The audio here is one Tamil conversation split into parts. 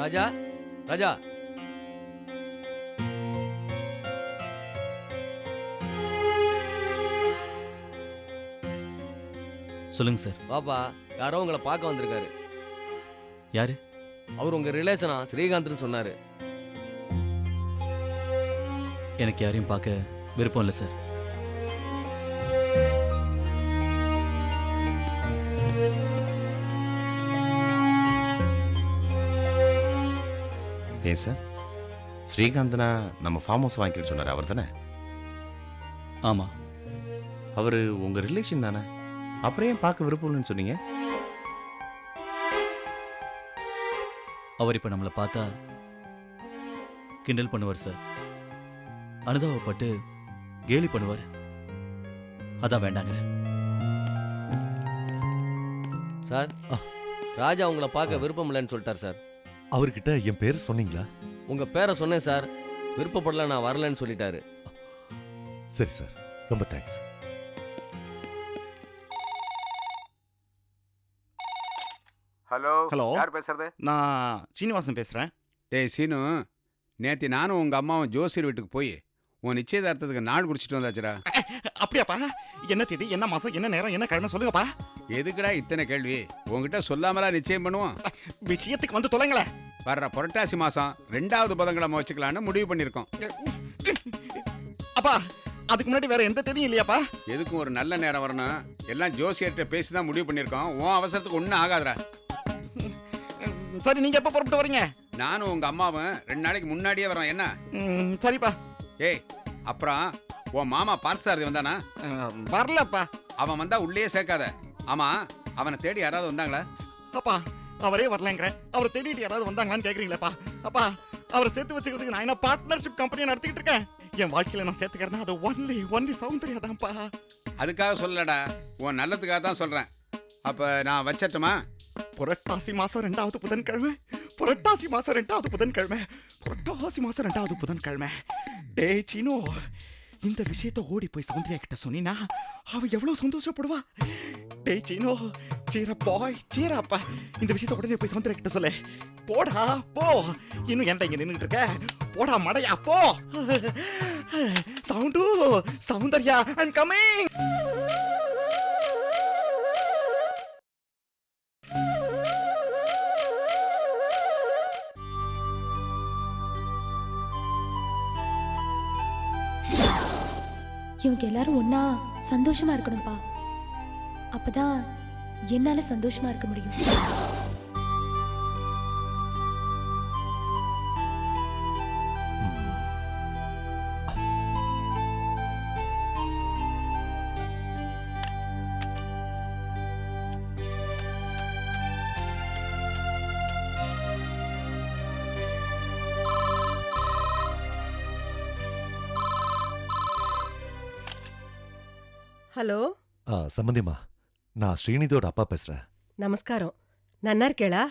ராஜா, ராஜா. சொல்லுங்க சார். பாப்பா, யாரோ உங்களை பார்க்க வந்திருக்காரு. யாரு? அவர் உங்க ரிலேஷனா ஸ்ரீகாந்த்னு சொன்னாரு. எனக்கு யாரையும் பார்க்க விருப்பம் இல்லை சார். ஏன் சார், ஸ்ரீகாந்தனா நம்ம ஃபார்ம் ஹவுஸ் வாங்கிக்க சொன்னார், அவர் தானே? ஆமா. அவர் உங்க ரிலேஷன் தானே, அப்புறம் ஏன் பார்க்க விருப்பம் இல்லைன்னு சொன்னீங்க? அவர் இப்ப நம்மளை பார்த்தா கிண்டல் பண்ணுவார் சார், அனுதாபப்பட்டு கேலி பண்ணுவார். அதான் வேண்டாங்கிறேன் சார். ராஜா உங்களை பார்க்க விருப்பம் இல்லைன்னு சொல்லிட்டார் சார். அவர்கிட்ட என் பேர் சொன்னீங்களா? உங்க பேரை சொன்னேன் சார். விருப்பப்படல, நான் வரலன்னு சொல்லிட்டாரு. சரி சார், ரொம்ப தேங்க்ஸ். ஹலோ ஹலோ, யார் பேசுறது? நான் சீனிவாசன் பேசுகிறேன். டேய் சீனு, நேற்று நானும் உங்கள் அம்மாவும் ஜோசியர் வீட்டுக்கு போய் உன் நிச்சயதார்த்தத்துக்கு நாள் குடிச்சிட்டு வந்தாச்சுடா. அப்படியாப்பா? என்ன தேதி, என்ன மாதம், என்ன நேரம், என்ன கிழமை சொல்லுங்கப்பா. எதுக்குடா இத்தனை கேள்வி? உங்ககிட்ட சொல்லாமலா நிச்சயம் பண்ணுவோம்? விஷயத்துக்கு வந்து தொலைங்களேன். வர்ற புரட்டாசி மாதம் 2வது புதன்கிழமை வச்சுக்கலான்னு முடிவு பண்ணியிருக்கோம். அப்பா, அதுக்கு முன்னாடி வேற எந்த தேதியும் இல்லையாப்பா? எதுக்கும் ஒரு நல்ல நேரம் வரணும். எல்லாம் ஜோசியர்கிட்ட பேசி தான் முடிவு பண்ணியிருக்கோம். உன் அவசரத்துக்கு ஒன்றும் ஆகாதுடா. சரி, நீங்க எப்போ புறப்பட்டு வரீங்க? நானும் உங்கள் அம்மாவும் 2 நாளைக்கு முன்னாடியே வரோம். என்ன? சரிப்பா. ஏய், அப்புறம் உன் மாமா பார்த்தசாரதி வந்தானா? வரலப்பா. அவன் வந்தா உள்ளே சேர்க்காத. ஆமா, அவனை தேடி யாராவது வந்தாங்களா? அப்பா, அவரே வரலங்கிறேன். அவரை தேடிட்டு யாராவது வந்தாங்களான்னு கேட்குறீங்களேப்பா? அப்பா, அவரை சேர்த்து வச்சுக்கிறதுக்கு நான் என்ன பார்ட்னர்ஷிப் கம்பெனியை நடத்திக்கிட்டு இருக்கேன். என் வாழ்க்கையில நான் சேர்த்துக்கிறேன்னா அது ஒன்லி சௌந்தர்யா தான்ப்பா. அதுக்காக சொல்லலடா, உன் நல்லதுக்காக தான் சொல்றேன். அப்ப நான் வச்சட்டுமா? புரட்டாசி மாசம் 2வது புதன்கிழமை. புரட்டாசி மாசம் 2வது புதன்கிழமை. புரட்டாசி மாசம் 2வது புதன்கிழமை. டேய் சீனு, இந்த விஷயத்த ஓடி போய் சௌந்தர்யா கிட்ட சொன்னீனா அவ எவ்வளவு சந்தோஷப்படுவா. டேய் சீனு, சீரப்பா, இந்த விஷயத்த உடனே போய் சௌந்தர்யா கிட்ட சொல்லு. போடா போ, இன்னும் ஏன்டா இங்க நின்னுட்டு இருக்க? போடா மடையா போ. சௌந்தர்யா, ஐ அம் கமிங். இவங்க எல்லாரும் ஒன்னா சந்தோஷமா இருக்கணும்பா. அப்பதான் என்னால சந்தோஷமா இருக்க முடியும். ஹலோ. சம்பந்தியம்மா, நான் ஸ்ரீநிதியோட அப்பா பேசுறேன். நமஸ்காரம். நன்னா இருக்கேளா?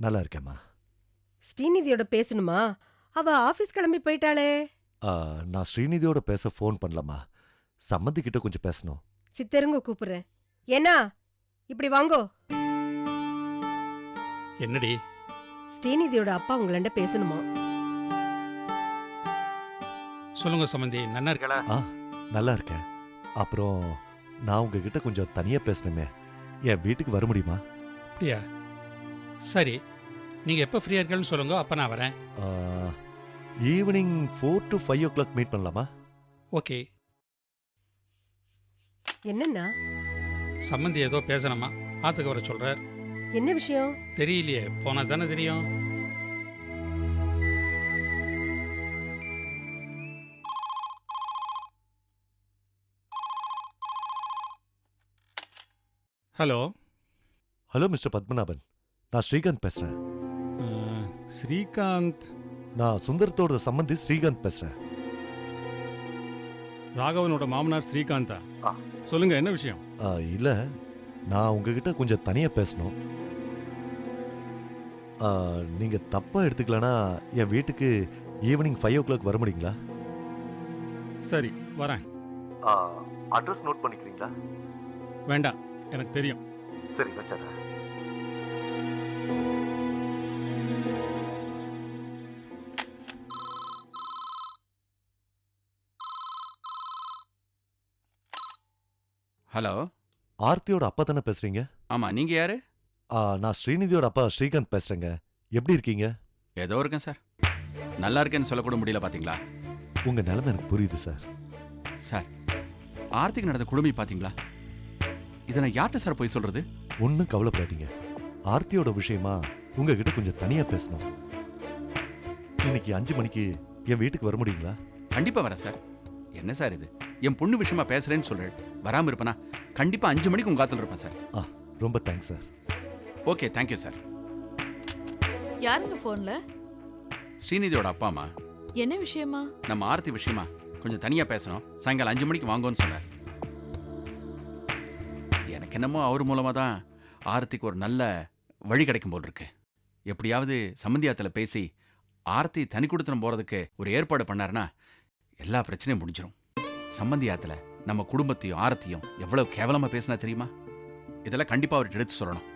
நல்லா இருக்கேம்மா. ஸ்ரீநிதியோட பேசணுமா? அவ ஆபீஸ் கிளம்பி போயிட்டாளே. நான் ஸ்ரீநிதியோட பேச ஃபோன் பண்ணலாமா? சம்மந்தி கிட்ட கொஞ்சம் பேசணும். சித்தருங்க கூப்பிடுறேன். ஏன்னா இப்படி வாங்கோ. என்னடி? ஸ்ரீநிதியோட அப்பா உங்களண்ட பேசணுமா? சொல்லுங்க சம்பந்தி, நன்னா இருக்கலா? நல்லா இருக்கேன். அப்புறம் நான் உங்ககிட்ட கொஞ்சம் தனியா பேசணுமே, என் வீட்டுக்கு வர முடியுமா? அப்படியா? சரி, நீங்க எப்போ ஃப்ரீயா இருக்கீங்கன்னு சொல்லுங்க, அப்ப நான் வரேன். ஈவினிங் 4 to 5 o'clock மீட் பண்ணலாமா? ஓகே. என்னன்னா? சம்பந்தி ஏதோ பேசணுமா, ஆத்துக்கு வர சொல்றார். என்ன விஷயம்? தெரியலையே, போனா தானே தெரியும். ஹலோ. ஹலோ மிஸ்டர் பத்மநாபன், நான் ஸ்ரீகாந்த் பேசுறேன். ஸ்ரீகாந்த்? நான் சுந்தரத்தோட சம்பந்தி ஸ்ரீகாந்த் பேசுறேன். ராகவனோட மாமனார் ஸ்ரீகாந்தா? சொல்லுங்க, என்ன விஷயம்? இல்ல, நான் உங்ககிட்ட கொஞ்சம் தனியா பேசணும். நீங்க தப்பா எடுத்துக்கலனா என் வீட்டுக்கு ஈவினிங் 5 o'clock வர முடியுங்களா? சரி, வரேன். அட்ரஸ் நோட் பண்ணிக்கிறீங்களா? வேண்டாம், எனக்கு தெரியும். சரி, வச்சறேன். ஹலோ. ஆர்த்தியோட அப்பா தானே பேசுறீங்க? ஆமா, நீங்க யாரு? நான் ஸ்ரீநிதியோட அப்பா ஸ்ரீகாந்த் பேசுறேங்க. எப்படி இருக்கீங்க? ஏதோ இருக்கேன் சார். நல்லா இருக்கேன்னு சொல்லக்கூட முடியல பாத்தீங்களா? உங்க நிலைமை எனக்கு புரியுது சார். சார், ஆர்த்திக்கு நடந்த குடுமி பாத்தீங்களா? இதை நான் யார்கிட்ட சார் போய் சொல்றது? ஒன்றும் கவலைப்படாதீங்க. ஆர்த்தியோட விஷயமா உங்ககிட்ட கொஞ்சம் தனியா பேசணும். இன்னைக்கு 5 மணிக்கு என் வீட்டுக்கு வர முடியுங்களா? கண்டிப்பா வரேன் சார். என்ன சார் இது? என் பொண்ணு விஷயமா பேசுறேன்னு சொல்றேன். வராம இருப்பேனா? கண்டிப்பா 5 மணிக்கு உங்க காத்துல இருப்பேன் சார். ரொம்ப thanks sir. Okay, thank you sir. யாருங்க போன்ல? ஸ்ரீநிதியோட அப்பா அம்மா. என்ன விஷயமா? நம்ம ஆர்த்தி விஷயமா கொஞ்சம் தனியா பேசணும். சாயங்காலம் 5 மணிக்கு வாங்கன்னு சொன்னார். எனக்கு என்னமோ அவர் மூலமா தான் ஆர்த்திக்கு ஒரு நல்ல வழி கிடைக்கும் போல் இருக்கு. எப்படியாவது சம்மந்தியாத்துல பேசி ஆர்த்தி தனி கொடுத்தனம் போறதுக்கு ஒரு ஏற்பாடு பண்ணாருன்னா எல்லா பிரச்சனையும் முடிஞ்சிடும். சம்மந்தியாத்துல நம்ம குடும்பத்தையும் ஆர்த்தியும் எவ்வளவு கேவலமா பேசினா தெரியுமா? இதெல்லாம் கண்டிப்பா அவர்கிட்ட எடுத்து சொல்லணும்.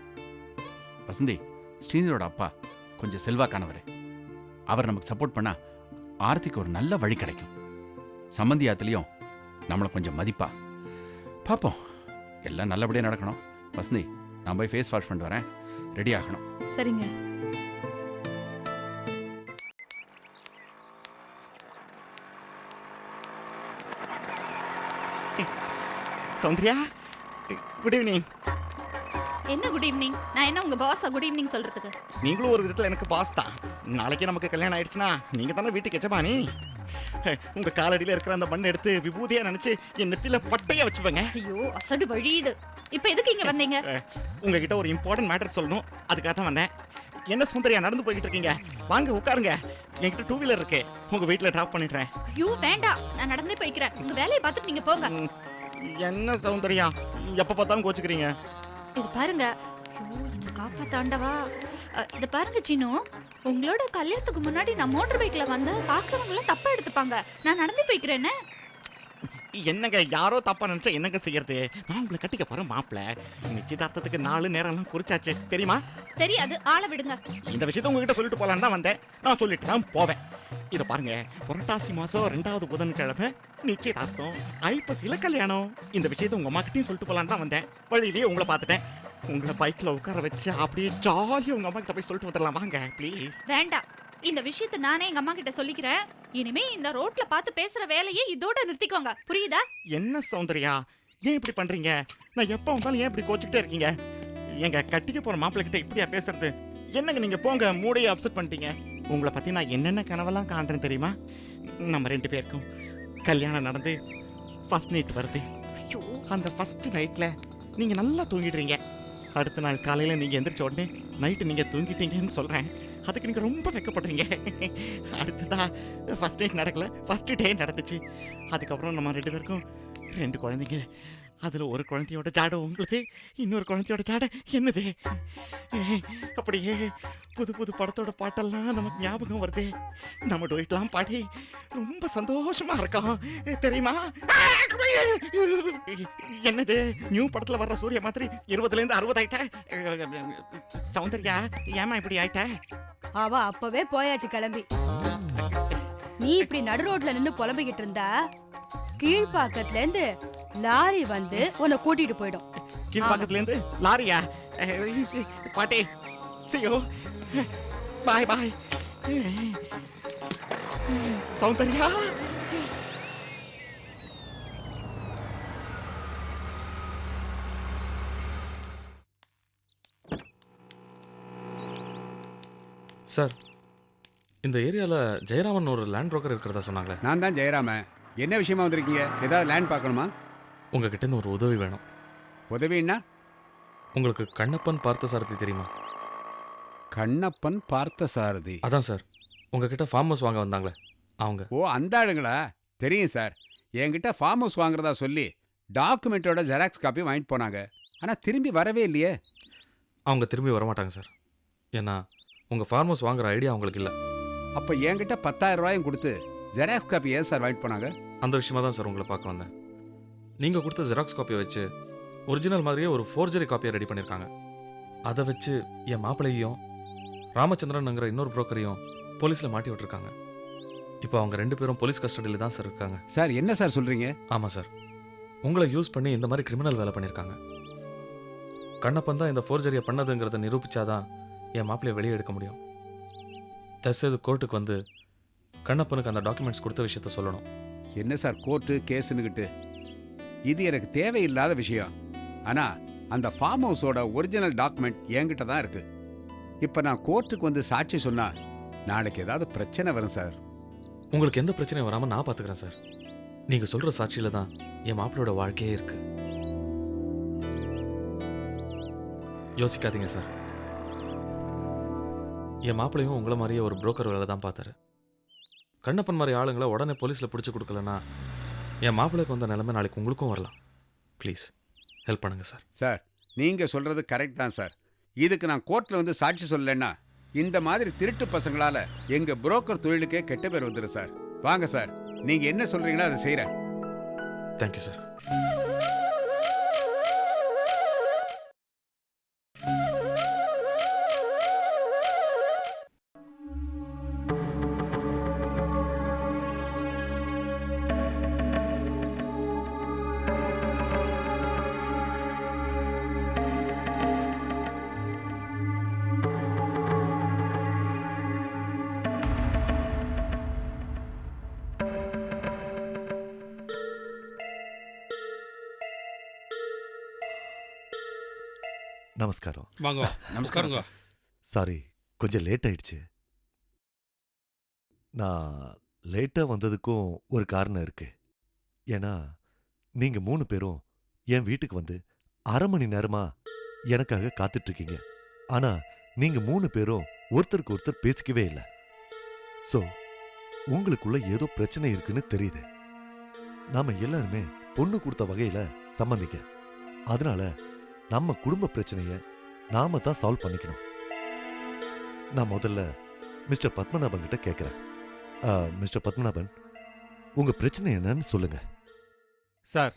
வசந்தி, ஸ்ரீநிதியோட அப்பா கொஞ்சம் செல்வாக்கானவர். அவர் நமக்கு சப்போர்ட் பண்ணா ஆர்த்திக்கு ஒரு நல்ல வழி கிடைக்கும். சம்மந்தியாத்துலயும் நம்மளை கொஞ்சம் மதிப்பா பார்ப்போம். எல்லாம் நல்லபடியா நடக்கணும். வசந்தி, நான் போய் ஃபேஸ் வாஷ் பண்ணிட்டு வரேன். ரெடி ஆகணும். சரிங்க. Soundarya, good evening. என்ன குட் ஈவினிங்? நான் என்ன உங்க பாஸா குட் ஈவினிங் சொல்றதுக்கு? நீங்களும் ஒரு விதத்தில் எனக்கு பாஸ் தான். நாளைக்கே நமக்கு கல்யாணம் ஆயிடுச்சுன்னா நீங்க தானே வீட்டுக்கு எஜமானி. உங்க காலடியில் இருக்கிற அந்த மண்ணை எடுத்து விபூதியா நினைச்சு என் நெத்தியில பட்டையா வச்சுப்பேங்க. ஐயோ, அசடு வழியுது. இப்போ எதுக்கு இங்க வந்தீங்க? உங்ககிட்ட ஒரு இம்பார்ட்டன்ட் மேட்டர் சொல்லணும், அதுக்காக தான் வந்தேன். என்ன சௌந்தர்யா நடந்து போய்கிட்டு இருக்கீங்க? வாங்க உட்காருங்க. என்கிட்ட 2 வீலர் இருக்கு, உங்க வீட்டில் டிராப் பண்ணிடுறேன். ஐயோ வேண்டாம், நான் நடந்தே போய்க்கிறேன். உங்க வேலையை பார்த்துட்டு நீங்க போங்க. என்ன சௌந்தர்யா, எப்ப பார்த்தாலும் கோச்சுக்கிறீங்க? இது பாருங்க. ஐயோ, என்ன காப்பாத்தாண்டவா. இது பாருங்க சீனு, உங்களோட கல்யாணத்துக்கு முன்னாடி நான் மோட்டர் பைக்ல வந்தா பாக்குறவங்க தப்பா எடுத்துப்பாங்க. நான் நடந்து போய்க்கிறேன்னு. என்னங்க, யாரோ தப்பா நினைச்சா என்னங்க செய்யறது? நான் உங்களை கட்டிக்க போறேன் மாப்பிள்ள. நிச்சயதார்த்தத்துக்கு 4 நேரம்லாம் குறிச்சாச்சு தெரியுமா? தெரியாது, ஆளை விடுங்க. இந்த விஷயத்த உங்ககிட்ட சொல்லிட்டு போலான்னு தான் வந்தேன். நான் சொல்லிட்டு தான் போவேன். இதை பாருங்க, புரட்டாசி மாசம் 2வது புதன்கிழமை நிச்சயதார்த்தம், ஐப்பசியில கல்யாணம். இந்த விஷயத்த உங்க அம்மா கிட்டையும் சொல்லிட்டு போலான்னு தான் வந்தேன். வழியிலேயே உங்களை பார்த்துட்டேன். உங்களை பைக்ல உட்கார வச்சு அப்படியே ஜாலியா உங்க அம்மா கிட்ட போய் சொல்லிட்டு வந்துடலாம். வாங்க ப்ளீஸ். வேண்டாம், இந்த விஷயத்தை நானே எங்க அம்மா கிட்ட சொல்லிக்கிறேன். இனிமே இந்த ரோட்ல பார்த்து பேசுற வேலையை இதோட நிறுத்திக்கோங்க, புரியுதா? என்ன சௌந்தர்யா, ஏன் இப்படி பண்றீங்க? நான் எப்ப வந்தாலும் ஏன் இப்படி கோச்சுக்கிட்டே இருக்கீங்க? எங்க கட்டிக்க போற மாப்பிள்ளை கிட்ட இப்படியா பேசுறது? என்னங்க நீங்க போங்க, மூடையை அப்செட் பண்ணிட்டீங்க. உங்களை பத்தி நான் என்னென்ன கனவெல்லாம் காண்றேன் தெரியுமா? நம்ம 2 பேருக்கும் கல்யாணம் நடந்து ஃபர்ஸ்ட் நைட் வருது. அந்த ஃபர்ஸ்ட் நைட்ல நீங்க நல்லா தூங்கிடுறீங்க. அடுத்த நாள் காலையில நீங்க எந்திரிச்ச உடனே நைட்டு நீங்க தூங்கிட்டீங்கன்னு சொல்றேன். அதுக்கு நீங்க ரொம்ப வெக்கப்படுறீங்க. அடுத்ததா ஃபர்ஸ்ட் நைட் நடக்கல, ஃபர்ஸ்ட் டே நடந்துச்சு. அதுக்கப்புறம் நம்ம 2 பேருக்கும் 2 குழந்தைங்க. அதுல ஒரு குழந்தையோட ஜாடை உங்களுக்கு, இன்னொரு குழந்தையோட ஜாடை என்னது. அப்படியே புது புது படத்தோட பாட்டெல்லாம் நமக்கு ஞாபகம் வருது. நம்ம டொயிட்லாம் பாடி ரொம்ப சந்தோஷமா இருக்கோம் தெரியுமா? என்னது, நியூ படத்துல வர்ற சூர்யா மாதிரி 20லேருந்து 60 ஆயிட்ட? சௌந்தர்யா, ஏமா இப்படி ஆயிட்ட? அவ அப்பவே போயாச்சு கிளம்பி. நீ இப்படி நடு ரோட்ல நின்னு புலம்பிக்கிட்டு இருந்தா கீழ்பாக்கத்துல இருந்து லாரி வந்து உன்னை கூட்டிட்டு போயிடும். கீழ்பாக்கத்துல இருந்து லாரியா? பாட்டி செய்யோ, பாய் பாய். சௌந்தர்யா, சார், இந்த ஏரியாவில் ஜெயராமன் ஒரு லேண்ட் புரோக்கர் இருக்கிறதா சொன்னாங்களே. நான் தான் ஜெயராமன். என்ன விஷயமா வந்திருக்கீங்க? ஏதாவது லேண்ட் பார்க்கணுமா? உங்ககிட்ட இருந்து ஒரு உதவி வேணும். உதவின்னா? உங்களுக்கு கண்ணப்பன் பார்த்தசாரதி தெரியுமா? கண்ணப்பன் பார்த்தசாரதி? அதான் சார், உங்ககிட்ட ஃபார்ம் ஹவுஸ் வாங்க வந்தாங்களே அவங்க. ஓ, அந்த ஆளுங்களா? தெரியும் சார். என்கிட்ட ஃபார்ம் ஹவுஸ் வாங்குறதா சொல்லி டாக்குமெண்ட்டோட ஜெராக்ஸ் காப்பி வாங்கிட்டு போனாங்க. ஆனால் திரும்பி வரவே இல்லையே. அவங்க திரும்பி வரமாட்டாங்க சார். ஏன்னா உங்கள் ஃபார்ம் ஹவுஸ் வாங்குற ஐடியா அவங்களுக்கு இல்லை. அப்போ என்கிட்ட 10,000 ரூபாயும் கொடுத்து ஜெராக்ஸ் காப்பி ஏன் சார் வாங்கிட்டு போனாங்க? அந்த விஷயமா தான் சார் உங்களை பார்க்க வந்தேன். நீங்கள் கொடுத்த ஜெராக்ஸ் காப்பியை வச்சு ஒரிஜினல் மாதிரியே ஒரு ஃபோர்ஜரி காப்பியை ரெடி பண்ணியிருக்காங்க. அதை வச்சு என் மாப்பிள்ளையும் ராமச்சந்திரன்ங்கிற இன்னொரு புரோக்கரையும் போலீஸில் மாட்டி விட்டுருக்காங்க. இப்போ அவங்க 2 பேரும் போலீஸ் கஸ்டடியில் தான் சார் இருக்காங்க. சார், என்ன சார் சொல்கிறீங்க? ஆமாம் சார், உங்களை யூஸ் பண்ணி இந்த மாதிரி கிரிமினல் வேலை பண்ணியிருக்காங்க. கண்ணப்பன் தான் இந்த ஃபோர்ஜரியை பண்ணதுங்கிறத நிரூபிச்சாதான் என் மாப்பிள்ளையை வெளியே எடுக்க முடியும். தயவுசெய்து கோர்ட்டுக்கு வந்து கண்ணப்பனுக்கு அந்த டாக்குமெண்ட்ஸ் கொடுத்த விஷயத்த சொல்லணும். என்ன சார் கோர்ட்டு கேஸுன்னுக்கிட்டு, இது எனக்கு தேவையில்லாத விஷயம். ஆனால் அந்த ஃபார்ம் ஹவுஸோட ஒரிஜினல் டாக்குமெண்ட் என்கிட்ட தான் இருக்கு. இப்போ நான் கோர்ட்டுக்கு வந்து சாட்சி சொன்னால் நாளைக்கு ஏதாவது பிரச்சனை வரும் சார். உங்களுக்கு எந்த பிரச்சனையும் வராமல் நான் பார்த்துக்கிறேன் சார். நீங்கள் சொல்கிற சாட்சியில் தான் என் மாப்பிள்ளையோட வாழ்க்கையே இருக்கு. யோசிக்காதீங்க சார். என் மாப்பிள்ளையும் உங்களை மாதிரியே ஒரு புரோக்கர் வேலை தான் பார்த்தாரு. கண்ணப்பன் மாதிரி ஆளுங்களை உடனே போலீஸில் பிடிச்சி கொடுக்கலன்னா என் மாப்பிள்ளைக்கு வந்த நிலைமை நாளைக்கு உங்களுக்கும் வரலாம். ப்ளீஸ் ஹெல்ப் பண்ணுங்க சார். சார் நீங்கள் சொல்கிறது கரெக்ட் தான் சார். இதுக்கு நான் கோர்ட்டில் வந்து சாட்சி சொல்லலைன்னா இந்த மாதிரி திருட்டு பசங்களால் எங்கள் புரோக்கர் தொழிலுக்கே கெட்ட பேர் வந்துடும் சார். வாங்க சார், நீங்கள் என்ன சொல்கிறீங்களோ அதை செய்கிறேன். Thank you sir. நமஸ்காரம். வாங்க. நமஸ்காரம் சார். சாரி, கொஞ்சம் லேட் ஆயிடுச்சு. நான் லேட்டா வந்ததுக்கும் ஒரு காரணம் இருக்கு. ஏன்னா நீங்க 3 பேரும் என் வீட்டுக்கு வந்து 1/2 மணி நேரமா எனக்காக காத்துட்டு இருக்கீங்க. ஆனா நீங்க 3 பேரும் ஒருத்தருக்கு ஒருத்தர் பேசிக்கவே இல்லை. சோ உங்களுக்குள்ள ஏதோ பிரச்சனை இருக்குன்னு தெரியுது. நாம எல்லாருமே பொண்ணு கொடுத்த வகையில சம்பந்திக்க. அதனால நம்ம குடும்ப பிரச்சனைய நாம தான் சால்வ் பண்ணிக்கணும். நான் முதல்ல மிஸ்டர் பத்மநாபன் கிட்ட கேட்கிறேன். மிஸ்டர் பத்மநாபன், உங்க பிரச்சனை என்னன்னு சொல்லுங்க. சார்,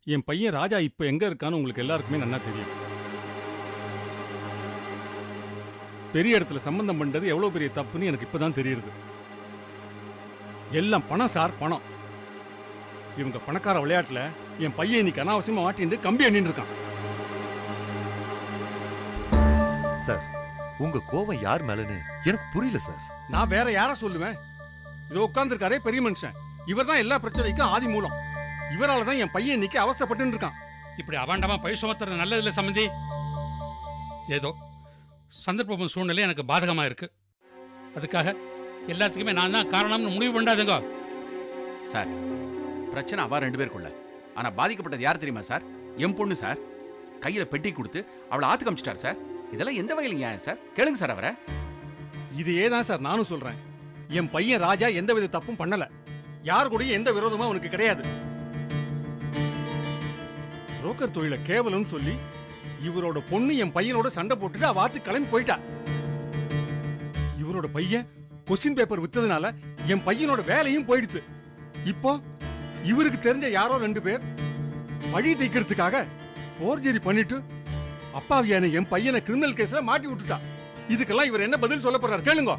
என் பையன் ராஜா இப்போ எங்க இருக்கான்னு உங்களுக்கு எல்லாருக்குமே நல்லா தெரியும். பெரிய இடத்துல சம்பந்தம் பண்றது எவ்வளவு பெரிய தப்புன்னு எனக்கு இப்பதான் தெரியுது. எல்லாம் பணம் சார், பணம். இவங்க பணக்கார விளையாட்டுல என் பையன் இன்னைக்கு அனாவசியமா மாட்டிட்டு கம்பி எண்ணிட்டு இருக்கான். சார், உங்க கோவம் யார் மேலன்னு எனக்கு புரியல சார். நான் வேற யார சொல்லுவேன்? இதோ உட்கார்ந்துருக்காரே பெரிய மனுஷன், இவர் தான் எல்லா பிரச்சனைக்கும் ஆதி மூலம். இவரால தான் என் பையன் இன்னைக்கு அவஸ்தைப்பட்டு இருக்கான். இப்படி அவாண்டமா பழி சுமத்துறது நல்லதில்ல சம்பந்தி. ஏதோ சந்தர்ப்பம் சூழ்நிலை எனக்கு பாதகமா இருக்கு. அதுக்காக எல்லாத்துக்குமே நான் தான் காரணம்னு முடிவு பண்ணாதுங்க சார். பிரச்சனை அவ 2 பேருக்குள்ள. ஆனா பாதிக்கப்பட்டது யார் தெரியுமா சார்? என் பொண்ணு சார். கையில பெட்டி கொடுத்து அவளை ஆத்துக்கு அமிச்சிட்டார் சார். இதெல்லாம் எந்த வகையில் நியாயம் சார்? கேளுங்க சார் அவரை. இதையே தான் சார் நானும் சொல்றேன். என் பையன் ராஜா எந்தவித தப்பும் பண்ணல. யார் கூடயும் எந்த விரோதமும் அவனுக்கு கிடையாது. புரோக்கர் தொழில கேவலம்னு சொல்லி இவரோட பொண்ணு என் பையனோட சண்டை போட்டுட்டு அவ ஆத்துக்கு கிளம்பி போயிட்டா. இவரோட பையன் கொஸ்டின் பேப்பர் வித்ததுனால என் பையனோட வேலையும் போயிடுது. இப்போ இவருக்கு தெரிஞ்ச யாரோ 2 பேர் வழி தைக்கிறதுக்காக ஃபோர்ஜரி பண்ணிட்டு அப்பாவியான என் பையனை கிரிமினல் கேஸ்ல மாட்டி விட்டுட்டா. இதுக்கெல்லாம் இவர் என்ன பதில் சொல்ல போறாரு கேளுங்க.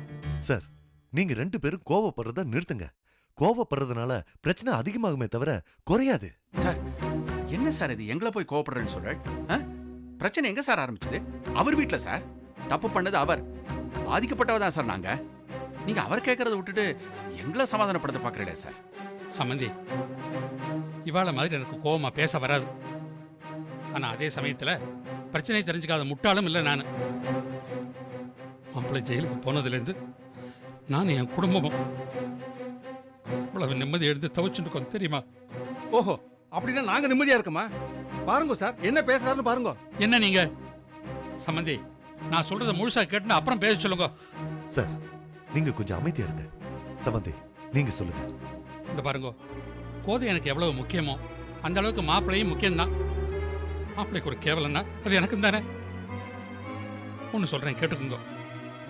சார், நீங்க 2 பேரும் கோவப்படுறத நிறுத்துங்க. கோவப்படுறதுனால பிரச்சனை அதிகமாகுமே தவிர குறையாது. சார், என்ன சார் இது? எங்களை போய் கோவப்படுறேன்னு சொல்ற? பிரச்சனை எங்க சார் ஆரம்பிச்சது? அவர் வீட்டுல சார். தப்பு பண்ணது அவர். பாதிக்கப்பட்டவ தான் சார் நாங்க. நீங்க அவர் கேட்கறத விட்டுட்டு எங்களை சமாதானப்படுத்த பாக்குறீங்களே சார். சம்பந்தி, இவாள மாதிரி எனக்கு கோவமா பேச வராது. ஆனா அதே சமயத்துல பிரச்சனை தெரிஞ்சுக்காத முட்டாளும் இல்லை நான். மாப்பிள்ளை ஜெயிலுக்கு போனதுலேருந்து நான் என் குடும்பமும் இவ்வளவு நிம்மதி எடுத்து தவிச்சுட்டு இருக்கோம் தெரியுமா? ஓஹோ, அப்படின்னா நாங்க நிம்மதியா இருக்கோமா? பாருங்க சார், என்ன பேசுறாருன்னு பாருங்க. என்ன நீங்க சம்பந்தி, நான் சொல்றத முழுசா கேட்டு அப்புறம் பேச சொல்லுங்க. சார், நீங்க கொஞ்சம் அமைதியா இருங்க. சம்பந்தி, நீங்க சொல்லுங்க. இந்த பாருங்க, கோதை எனக்கு எவ்வளவு முக்கியமோ அந்த அளவுக்கு மாப்பிள்ளையும் முக்கியம்தான். மாப்பிள்ளைக்கு ஒரு கேவலம்னா அது எனக்கு தானே. ஒன்று சொல்றேன் கேட்டுக்குங்க.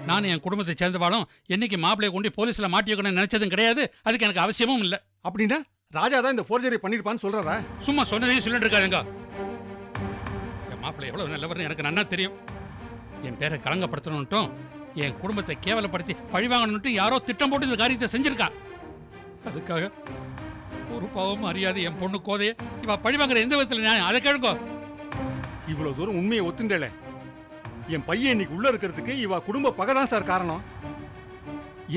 நான் என் குடும்பத்தை சேர்ந்தவாளும் என்னைக்கு மாப்பிள்ளையை கொண்டு போலீஸ்ல மாட்டி வைக்கணும்னு நினைச்சதும் கிடையாது. அதுக்கு எனக்கு அவசியமும் இல்லை. அப்படின்னா ராஜா தான் இந்த ஃபோர்ஜரி பண்ணிருப்பான்னு சொல்றாரா? சும்மா சொன்னதையும் சொல்லிட்டு இருக்காருங்க. என் மாப்பிள்ளை எவ்வளவு நல்லவர்னு எனக்கு நன்னா தெரியும். என் பேரை களங்கப்படுத்தணும்ட்டும் என் குடும்பத்தை கேவலப்படுத்தி பழிவாங்கணும்ட்டு யாரோ திட்டம் போட்டு இந்த காரியத்தை செஞ்சிருக்கா. அதுக்காக ஒரு பாவம் அறியாது என் பொண்ணு கோதைய இவ பழி வாங்குற எந்த விதத்துல நியாயம்? அதை கேளுங்கோ. இவ்வளவு தூரம் உண்மையை ஒத்துண்டேல. என் பையன் இன்னைக்கு உள்ள இருக்கிறதுக்கு இவ குடும்ப பகை தான் சார் காரணம்.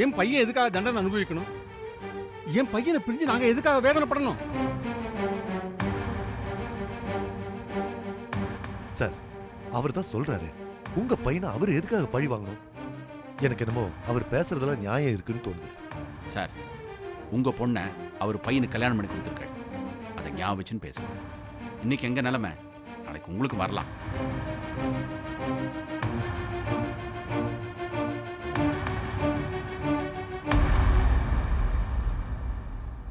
என் பையன் எதுக்காக தண்டனை அனுபவிக்கணும்? என் பையனை பிரிஞ்சு நாங்க எதுக்காக வேதனைப்படணும்? சார், அவர் தான் சொல்றாரு, உங்க பையனை அவர் எதுக்காக பழி வாங்கணும்? எனக்கு என்னமோ அவர் பேசுறதெல்லாம் நியாயம் இருக்குன்னு தோணுது. சார், உங்க பொண்ணை அவர் பையனுக்கு கல்யாணம் பண்ணி கொடுத்துருக்க, அதை ஞாபகம் வச்சுன்னு பேசுங்க. இன்னைக்கு எங்க நிலைமை, நாளைக்கு உங்களுக்கு வரலாம்.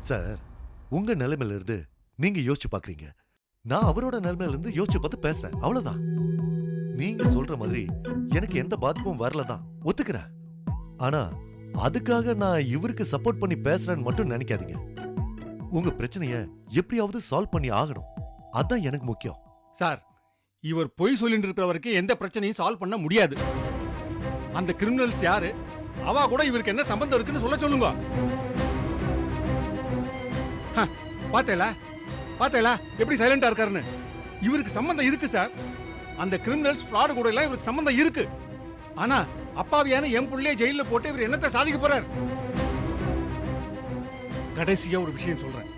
சார், உங்க நிலைமையில இருந்து நீங்க யோசிச்சு பாக்குறீங்க, நான் அவரோட நிலைமையில இருந்து யோசிச்சு பார்த்து பேசுறேன், அவ்வளவுதான். நீங்க சொல்ற மாதிரி எனக்கு எந்த பாதிப்பும் வரலதான், ஒத்துக்கிறேன். ஆனா அதுக்காக நான் இவருக்கு சப்போர்ட் பண்ணி பேசுறேன்னு மட்டும் நினைக்காதீங்க. உங்க பிரச்சனைய எப்படியாவது சால்வ் பண்ணி ஆகணும், அதான் எனக்கு முக்கியம். சார், இவர் பொய் சொல்லிட்டு இருக்கிற வரைக்கும் எந்த பிரச்சனையும் சால்வ் பண்ண முடியாது. அந்த கிரிமினல்ஸ் யாரு, அவ கூட இவருக்கு என்ன சம்பந்தம் இருக்குன்னு சொல்ல சொல்லுங்க. பாத்தேல எப்படி சைலண்டா இருக்காருன்னு. இவருக்கு சம்பந்தம் இருக்கு சார். அந்த கிரிமினல்ஸ் ஃப்ராட் கூட எல்லாம் இவருக்கு சம்பந்தம் இருக்கு. ஆனா அப்பாவியான என் புள்ளைய ஜெயில போட்டு இவர் என்னத்தை சாதிக்க போறார்? கடைசியா ஒரு விஷயம் சொல்றேன்.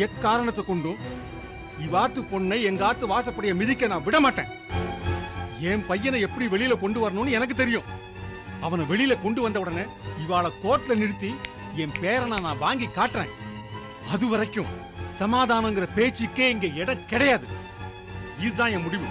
எக்காரணத்தை கொண்டும் இவாத்து பொண்ணை எங்க ஆத்து வாசப்படிய மிதிக்க நான் விட மாட்டேன். என் பையனை எப்படி வெளியில கொண்டு வரணும்னு எனக்கு தெரியும். அவனை வெளியில கொண்டு வந்த உடனே இவாளை கோர்ட்ல நிறுத்தி என் பேரனை நான் வாங்கி காட்டுறேன். அது வரைக்கும் சமாதானங்கிற பேச்சுக்கே இங்க இடம் கிடையாது. இதுதான் என் முடிவு.